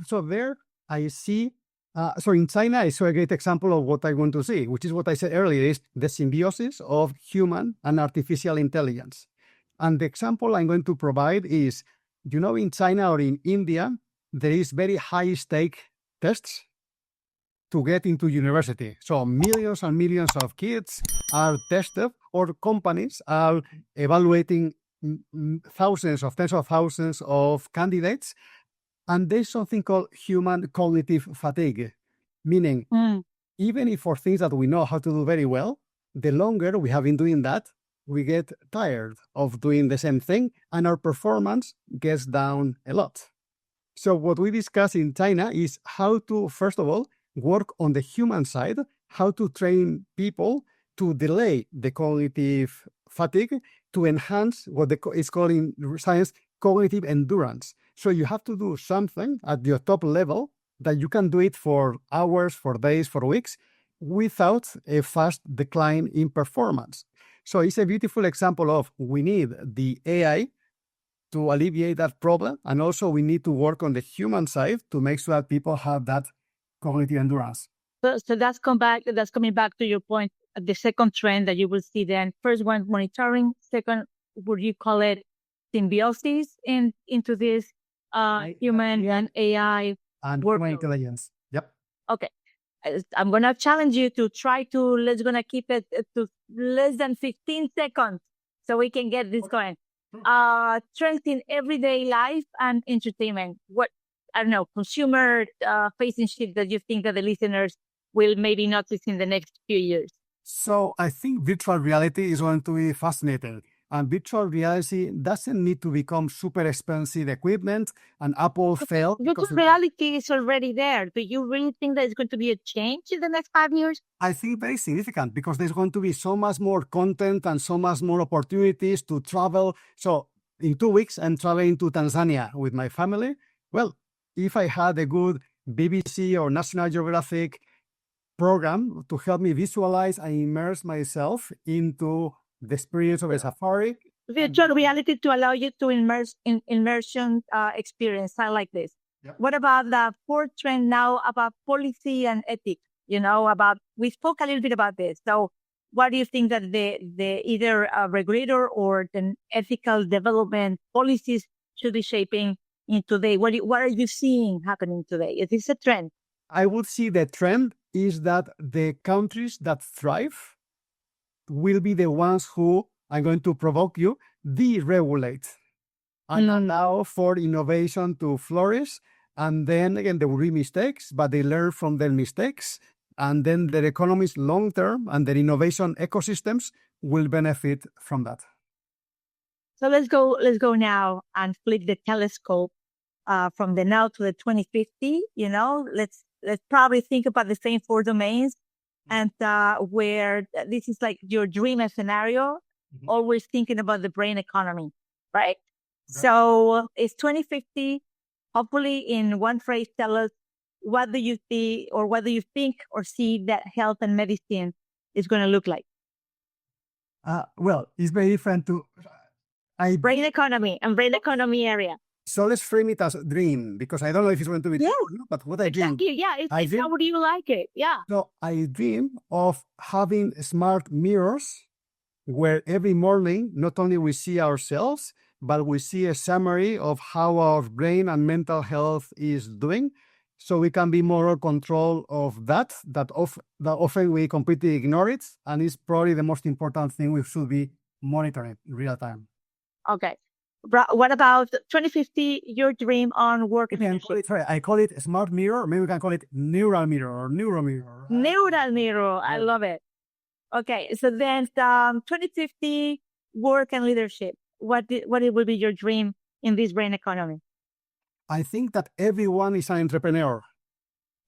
So there I see So in China, I saw a great example of what I want to see, which is what I said earlier, is the symbiosis of human and artificial intelligence. And the example I'm going to provide is, in China or in India, there is very high stake tests to get into university. So millions and millions of kids are tested, or companies are evaluating thousands of tens of thousands of candidates. And there's something called human cognitive fatigue, meaning even if for things that we know how to do very well, the longer we have been doing that, we get tired of doing the same thing and our performance gets down a lot. So what we discuss in China is how to, first of all, work on the human side, how to train people to delay the cognitive fatigue, to enhance what is called in science cognitive endurance. So you have to do something at your top level that you can do it for hours, for days, for weeks, without a fast decline in performance. So it's a beautiful example of we need the AI to alleviate that problem, and also we need to work on the human side to make sure that people have that cognitive endurance. So that's coming back to your point. The second trend that you will see then, first one, monitoring. Second, would you call it symbiosis into this human and AI and human intelligence? Yep. Okay. I'm going to challenge you to try to, let's going to keep it to less than 15 seconds so we can get this going. Trends in everyday life and entertainment. What, I don't know, consumer facing shift that you think that the listeners will maybe notice in the next few years? So I think virtual reality is going to be fascinating. And virtual reality doesn't need to become super expensive equipment. And Apple failed. Virtual reality is already there. Do you really think that it's going to be a change in the next 5 years? I think very significant, because there's going to be so much more content and so much more opportunities to travel. So in 2 weeks, I'm traveling to Tanzania with my family. Well, if I had a good BBC or National Geographic program to help me visualize and immerse myself into the experience of a safari. Virtual reality to allow you to immersion experience. I like this. Yep. What about the fourth trend now about policy and ethics? We spoke a little bit about this. So what do you think that the either a regulator or the ethical development policies should be shaping in today? What are you seeing happening today? Is this a trend? I would see the trend is that the countries that thrive will be the ones who, I'm going to provoke you, deregulate and allow for innovation to flourish. And then again, there will be mistakes, but they learn from their mistakes. And then their economies long term and their innovation ecosystems will benefit from that. So let's go now and flip the telescope from the now to the 2050. Let's probably think about the same 4 domains, and where this is like your dream scenario, always thinking about the brain economy, right? Okay. So it's 2050. Hopefully, in one phrase, tell us what do you see, or what do you think or see that health and medicine is going to look like? Well, it's very different to brain economy and brain economy area. So let's frame it as a dream, because I don't know if it's going to be true, but what I dream. Exactly, yeah. How would you like it? Yeah. So I dream of having smart mirrors where every morning, not only we see ourselves, but we see a summary of how our brain and mental health is doing. So we can be more in control of that often we completely ignore it. And it's probably the most important thing we should be monitoring in real time. Okay. What about 2050, your dream on work? I call it a smart mirror. Maybe we can call it neural mirror or neuro mirror. Neural mirror. I love it. Okay. So then 2050, work and leadership. What will be your dream in this brain economy? I think that everyone is an entrepreneur.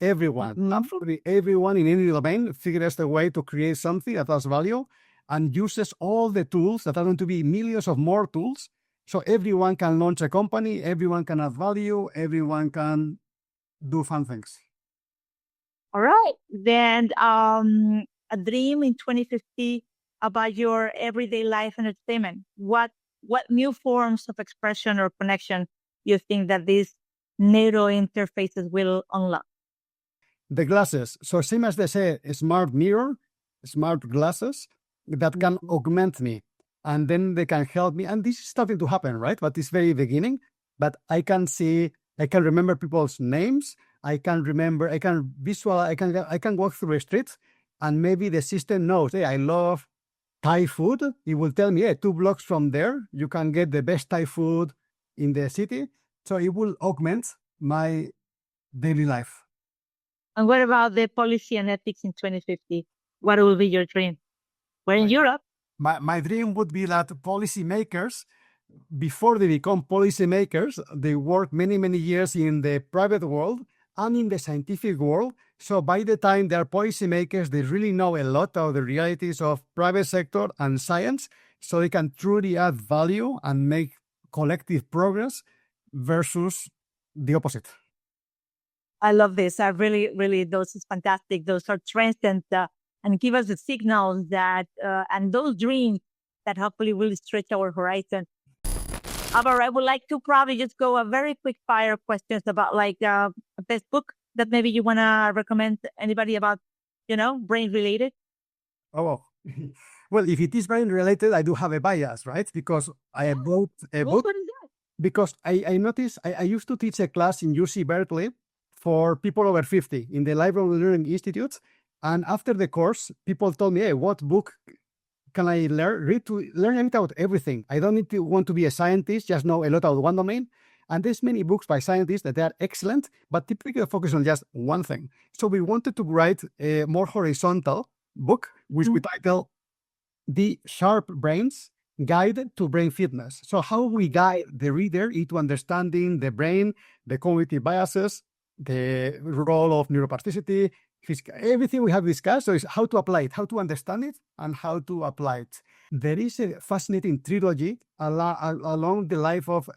Everyone, absolutely everyone in any domain figures a way to create something that has value and uses all the tools that are going to be millions of more tools. So everyone can launch a company, everyone can add value, everyone can do fun things. All right. Then a dream in 2050 about your everyday life and entertainment. What new forms of expression or connection you think that these neuro interfaces will unlock? The glasses. So same as they say, a smart mirror, smart glasses that can augment me. And then they can help me. And this is starting to happen, right? But it's very beginning. But I can remember people's names. I can visualize, I can walk through a street and maybe the system knows, hey, I love Thai food. It will tell me, hey, 2 blocks from there, you can get the best Thai food in the city. So it will augment my daily life. And what about the policy and ethics in 2050? What will be your dream? We're in Europe. My dream would be that policymakers, before they become policymakers, they work many, many years in the private world and in the scientific world. So by the time they are policymakers, they really know a lot of the realities of private sector and science, so they can truly add value and make collective progress versus the opposite. I love this. I really, those is fantastic. Those are trends and give us the signals that, and those dreams that hopefully will stretch our horizon. Álvaro, I would like to probably just go a very quick fire questions about like a best book that maybe you want to recommend anybody about, brain related. Oh, well, if it is brain related, I do have a bias, right? Because I wrote a book. What is that? Because I noticed, I used to teach a class in UC Berkeley for people over 50 in the Lifelong Learning Institute. And after the course, people told me, hey, what book can I read to learn a bit about everything? I don't need to want to be a scientist, just know a lot about one domain. And there's many books by scientists that are excellent, but typically focus on just one thing. So we wanted to write a more horizontal book, which we title The SharpBrains Guide to Brain Fitness. So how we guide the reader into understanding the brain, the cognitive biases, the role of neuroplasticity, everything we have discussed. So it's how to apply it, how to understand it, and how to apply it. There is a fascinating trilogy along the life of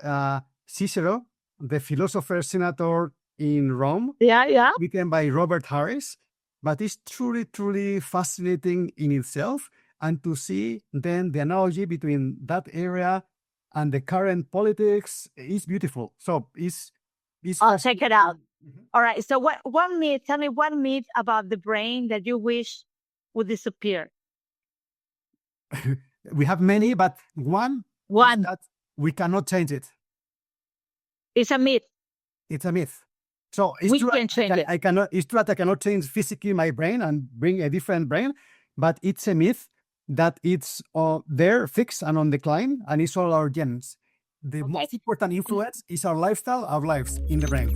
Cicero, the philosopher senator in Rome. Yeah. Written by Robert Harris. But it's truly, truly fascinating in itself. And to see then the analogy between that area and the current politics is beautiful. So I'll check it out. All right. So tell me one myth about the brain that you wish would disappear. We have many, but one that we cannot change it. It's a myth. It's a myth. So it's we true, can change it. It's true that I cannot change physically my brain and bring a different brain, but it's a myth that it's there, fixed and on decline, and it's all our genes. The most important influence is our lifestyle, our lives in the brain.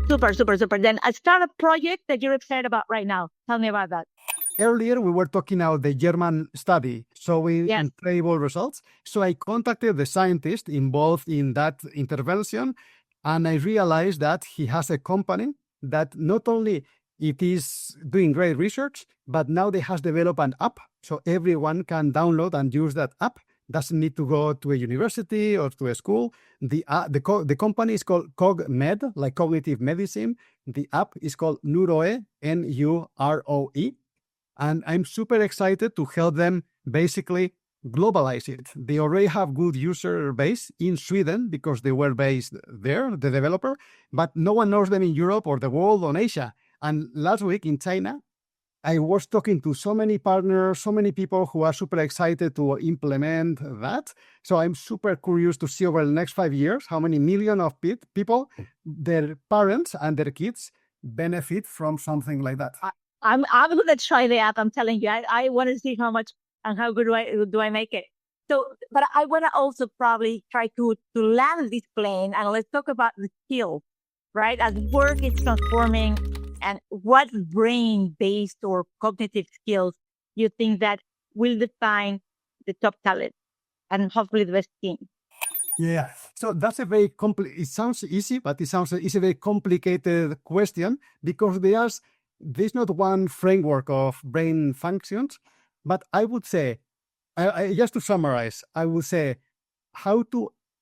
Super. Then a startup project that you're excited about right now. Tell me about that. Earlier, we were talking about the German study showing incredible results. So I contacted the scientist involved in that intervention, and I realized that he has a company that not only it is doing great research, but now they has developed an app, so everyone can download and use that app. Doesn't need to go to a university or to a school. The company is called CogMed, like cognitive medicine. The app is called Nuroe, Nuroe. And I'm super excited to help them basically globalize it. They already have good user base in Sweden because they were based there, the developer, but no one knows them in Europe or the world or Asia. And last week in China, I was talking to so many partners, so many people who are super excited to implement that. So I'm super curious to see over the next 5 years how many millions of people, their parents and their kids benefit from something like that. I'm going to try the app. I'm telling you, I want to see how much and how good do I make it. So, but I want to also probably try to land this plane, and let's talk about the skill, right? As work is transforming, and what brain-based or cognitive skills you think that will define the top talent and hopefully the best team? Yeah, so that's a very it sounds easy, but it's a very complicated question because there's not one framework of brain functions, but I would say, just to summarize, I would say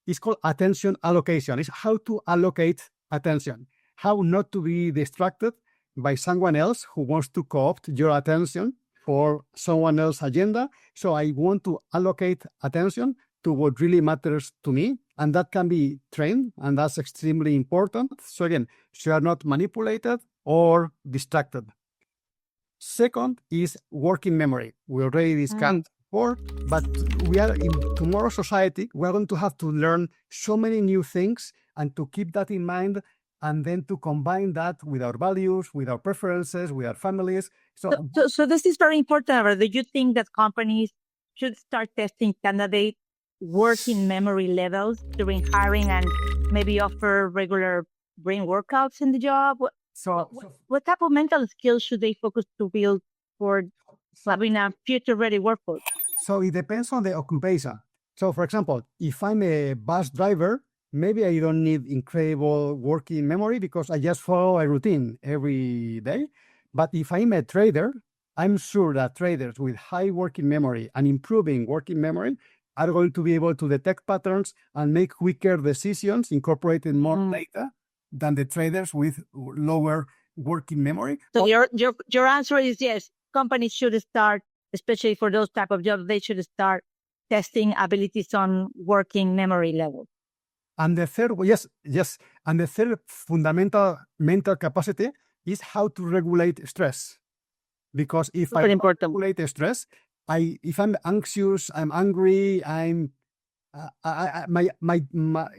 it's called attention allocation. It's how to allocate attention, how not to be distracted by someone else who wants to co-opt your attention for someone else's agenda. So I want to allocate attention to what really matters to me, and that can be trained, and that's extremely important. So again, you are not manipulated, or distracted. Second is working memory. We already discussed before, but we are in tomorrow's society. We're going to have to learn so many new things, and to keep that in mind, and then to combine that with our values, with our preferences, with our families. So this is very important. Álvaro. Do you think that companies should start testing candidate working memory levels during hiring and maybe offer regular brain workouts in the job? What type of mental skills should they focus to build for having a future-ready workforce? So it depends on the occupation. So, for example, if I'm a bus driver, maybe I don't need incredible working memory because I just follow a routine every day. But if I'm a trader, I'm sure that traders with high working memory and improving working memory are going to be able to detect patterns and make quicker decisions, incorporating more data than the traders with lower working memory. So your answer is yes. Companies should start, especially for those type of jobs, they should start testing abilities on working memory level. And the third, yes. And the third fundamental mental capacity is how to regulate stress. Because if I regulate stress, if I'm anxious, I'm angry,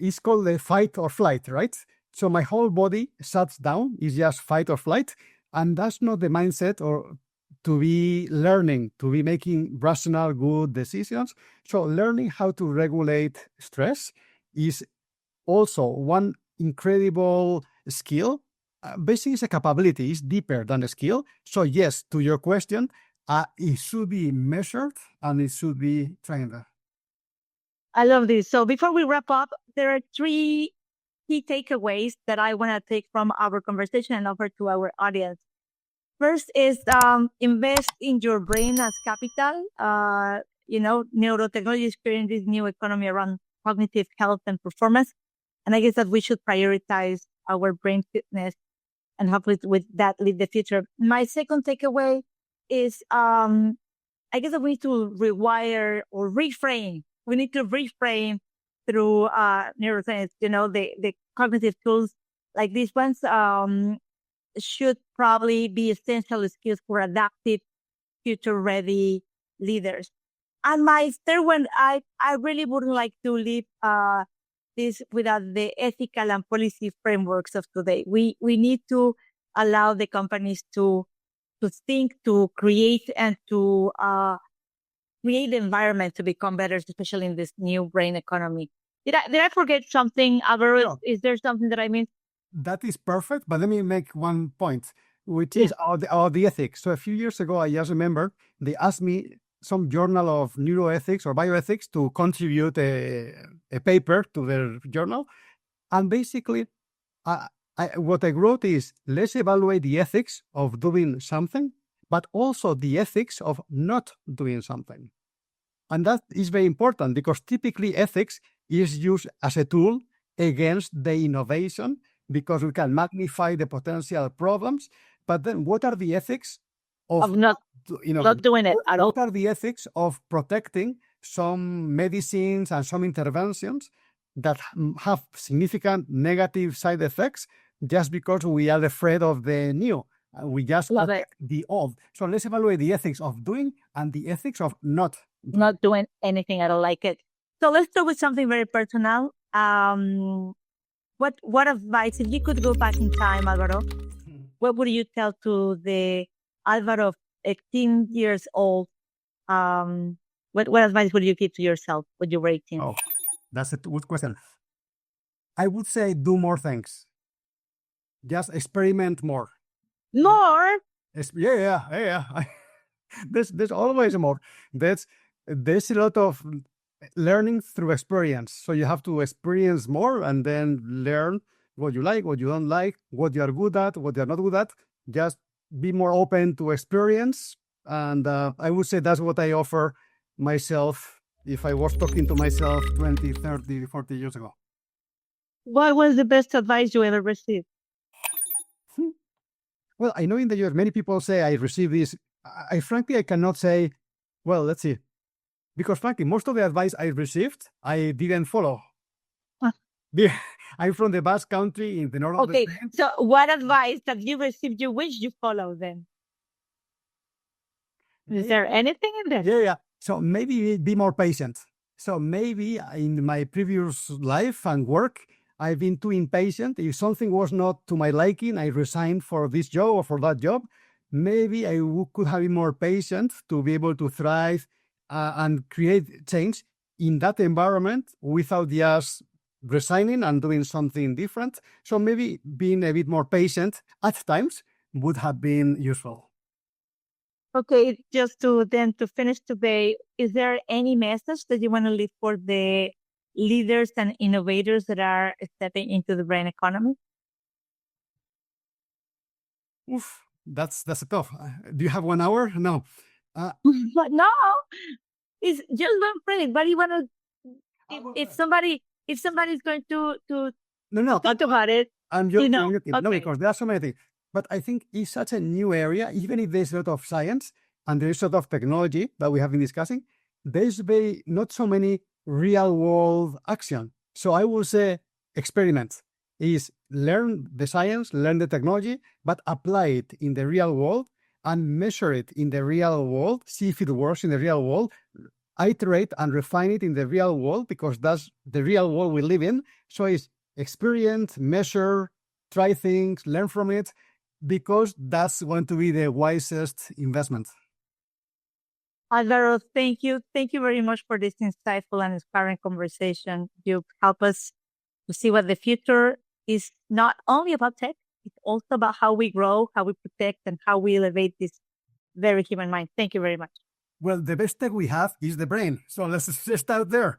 it's called the fight or flight, right? So my whole body shuts down. It's just fight or flight, and that's not the mindset or to be learning, to be making rational, good decisions. So learning how to regulate stress is also one incredible skill. Basically, it's a capability. It's deeper than a skill. So yes, to your question, it should be measured and it should be trained. I love this. So before we wrap up, there are 3 key takeaways that I want to take from our conversation and offer to our audience. First is invest in your brain as capital. Neurotechnology is creating this new economy around cognitive health and performance. And I guess that we should prioritize our brain fitness and hopefully with that lead the future. My second takeaway is I guess that we need to rewire or reframe. We need to reframe through neuroscience. The cognitive tools like these ones should probably be essential skills for adaptive, future-ready leaders. And my third one, I really wouldn't like to leave this without the ethical and policy frameworks of today. We need to allow the companies to think, to create, and to create the environment to become better, especially in this new brain economy. Did I forget something, Álvaro? No. Is there something that I missed? That is perfect, but let me make one point, which is the ethics. So a few years ago, I just remember they asked me some journal of neuroethics or bioethics to contribute a paper to their journal. And basically, what I wrote is, let's evaluate the ethics of doing something, but also the ethics of not doing something. And that is very important because typically ethics is used as a tool against the innovation because we can magnify the potential problems. But then what are the ethics of not doing it at all? What are the ethics of protecting some medicines and some interventions that have significant negative side effects just because we are afraid of the new? We just protect the old. So let's evaluate the ethics of doing and the ethics of not doing anything. I don't like it. So let's start with something very personal. What advice, if you could go back in time, Álvaro, what would you tell to the Álvaro of 18 years old? What advice would you give to yourself when you were 18? Oh, that's a good question. I would say do more things. Just experiment more. More? Yeah. There's always more. There's a lot of learning through experience. So you have to experience more and then learn what you like, what you don't like, what you are good at, what you're not good at. Just be more open to experience. And I would say that's what I offer myself if I was talking to myself 20, 30, 40 years ago. What was the best advice you ever received? Well, I know in the US, many people say I received this. Frankly, I cannot say, well, let's see. Because frankly, most of the advice I received, I didn't follow. I'm from the Basque Country in the north of Okay, Spain. so what advice that you received you wish you follow then? Is there anything in there? Yeah. So maybe be more patient. So maybe in my previous life and work, I've been too impatient. If something was not to my liking, I resigned for this job or for that job. Maybe I could have been more patient to be able to thrive and create change in that environment without just resigning and doing something different. So maybe being a bit more patient at times would have been useful. Okay, just to finish today, is there any message that you want to leave for the leaders and innovators that are stepping into the brain economy? Oof, that's a tough. Do you have 1 hour? No. But no, it's just one project. But you want to, if somebody's going to No. talk about it, I'm you just know, no, okay. because there are so many things. But I think it's such a new area, even if there's a lot of science and there's a lot of technology that we have been discussing, there's not so many real world action. So I will say experiment is learn the science, learn the technology, but apply it in the real world and measure it in the real world, see if it works in the real world, iterate and refine it in the real world, because that's the real world we live in. So it's experience, measure, try things, learn from it, because that's going to be the wisest investment. Álvaro, thank you. Thank you very much for this insightful and inspiring conversation. You've helped us to see what the future is not only about tech, it's also about how we grow, how we protect, and how we elevate this very human mind. Thank you very much. Well, the best tech we have is the brain. So let's start there.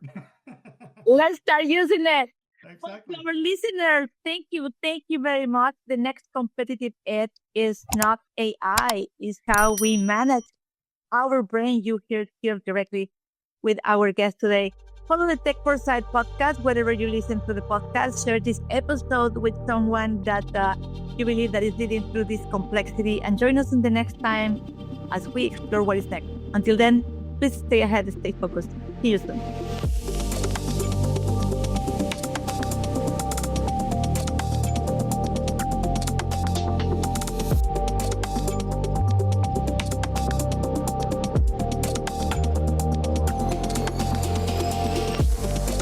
Let's start using it. Exactly. For our listeners, thank you very much. The next competitive edge is not AI, is how we manage our brain. You hear here directly with our guest today. Follow the Tech Foresight podcast wherever you listen to the podcast. Share this episode with someone that you believe that is living through this complexity, and join us in the next time as we explore what is next. Until then, please stay ahead, stay focused. See you soon.